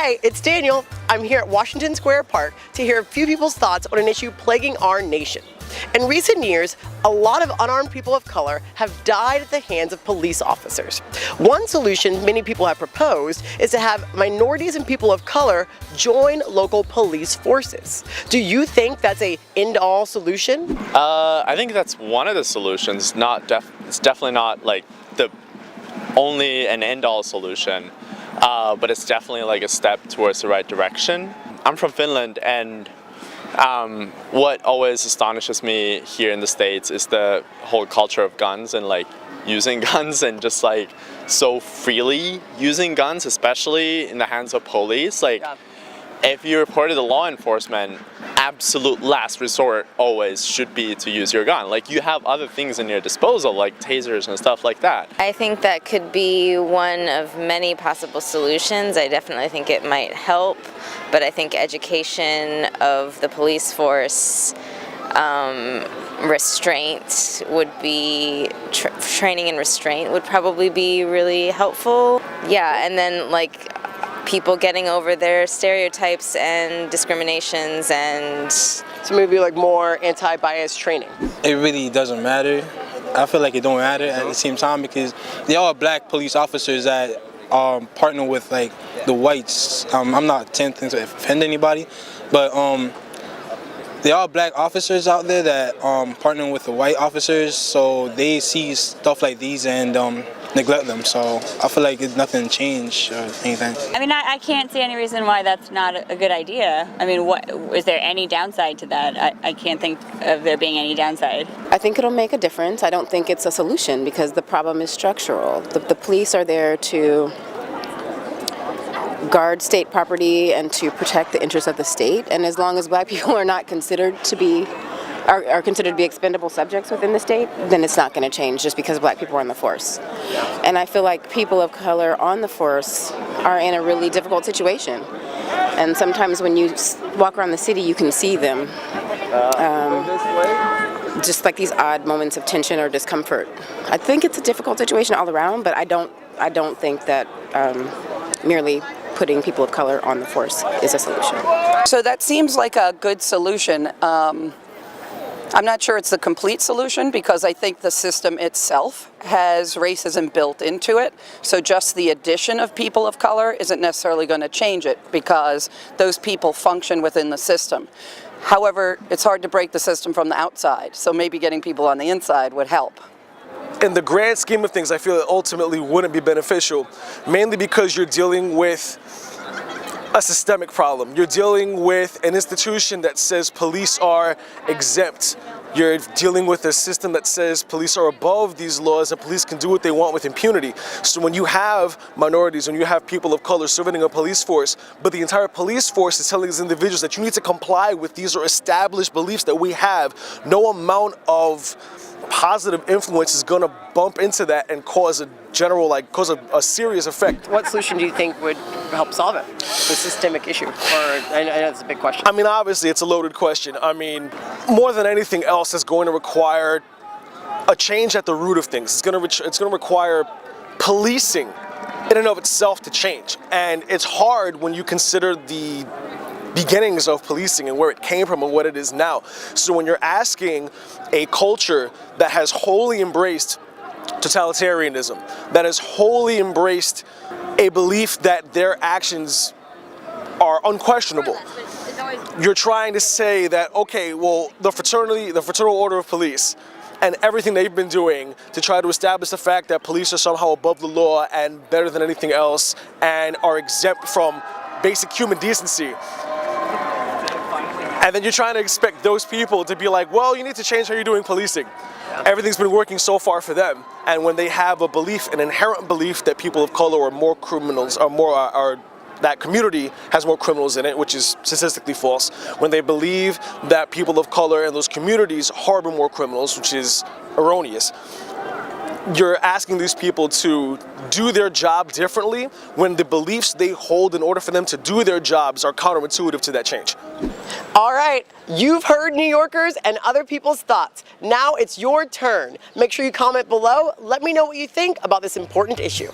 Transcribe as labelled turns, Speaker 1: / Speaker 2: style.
Speaker 1: Hey, it's Daniel. I'm here at Washington Square Park to hear a few people's thoughts on an issue plaguing our nation. In recent years, a lot of unarmed people of color have died at the hands of police officers. One solution many people have proposed is to have minorities and people of color join local police forces. Do you think that's a end-all solution?
Speaker 2: I think that's one of the solutions. It's definitely not like the only and end-all solution, but it's definitely like a step towards the right direction. I'm from Finland, and what always astonishes me here in the States is the whole culture of guns and like using guns and just like so freely using guns, especially in the hands of police. Like, if you report it to law enforcement, absolute last resort always should be to use your gun. Like, you have other things in your disposal, like tasers and stuff like that.
Speaker 3: I think that could be one of many possible solutions. I definitely think it might help, but I think education of the police force, restraint would be, training and restraint would probably be really helpful. Yeah, and then like people getting over their stereotypes and discriminations, and
Speaker 1: so maybe like more anti-bias training.
Speaker 4: It really doesn't matter. I feel like it don't matter at the same time because they are black police officers that partner with like the whites. I'm not attempting to offend anybody, but there are black officers out there that partner with the white officers, so they see stuff like these and neglect them. So I feel like it's nothing changed or anything.
Speaker 5: I mean, I can't see any reason why that's not a good idea. I mean, what is there any downside to that? I can't think of there being any downside.
Speaker 6: I think it'll make a difference. I don't think it's a solution because the problem is structural. The police are there to guard state property and to protect the interests of the state, and as long as black people are not considered to be considered to be expendable subjects within the state, then it's not going to change just because black people are on the force. And I feel like people of color on the force are in a really difficult situation, and sometimes when you walk around the city you can see them just like these odd moments of tension or discomfort. I think it's a difficult situation all around, but I don't think that merely putting people of color on the force is a solution.
Speaker 7: So that seems like a good solution. I'm not sure it's the complete solution because I think the system itself has racism built into it. So just the addition of people of color isn't necessarily going to change it because those people function within the system. However, it's hard to break the system from the outside, so maybe getting people on the inside would help.
Speaker 8: In the grand scheme of things, I feel it ultimately wouldn't be beneficial, mainly because you're dealing with a systemic problem. You're dealing with an institution that says police are exempt. You're dealing with a system that says police are above these laws and police can do what they want with impunity. So when you have minorities, when you have people of color serving in a police force, but the entire police force is telling these individuals that you need to comply with these are established beliefs that we have, no amount of positive influence is going to bump into that and cause a serious effect.
Speaker 1: What solution do you think would help solve it? The systemic issue? Or I know it's a big question.
Speaker 8: I mean, obviously it's a loaded question. I mean, more than anything else, it's going to require a change at the root of things. It's going to require policing in and of itself to change. And it's hard when you consider the beginnings of policing and where it came from and what it is now. So when you're asking a culture that has wholly embraced totalitarianism, that has wholly embraced a belief that their actions are unquestionable, you're trying to say that, okay, well, the fraternal order of police and everything they've been doing to try to establish the fact that police are somehow above the law and better than anything else and are exempt from basic human decency. And then you're trying to expect those people to be like, well, you need to change how you're doing policing. Everything's been working so far for them. And when they have a belief, an inherent belief that people of color are more criminals, that community has more criminals in it, which is statistically false. When they believe that people of color in those communities harbor more criminals, which is erroneous. You're asking these people to do their job differently when the beliefs they hold in order for them to do their jobs are counterintuitive to that change.
Speaker 1: All right, you've heard New Yorkers and other people's thoughts. Now it's your turn. Make sure you comment below. Let me know what you think about this important issue.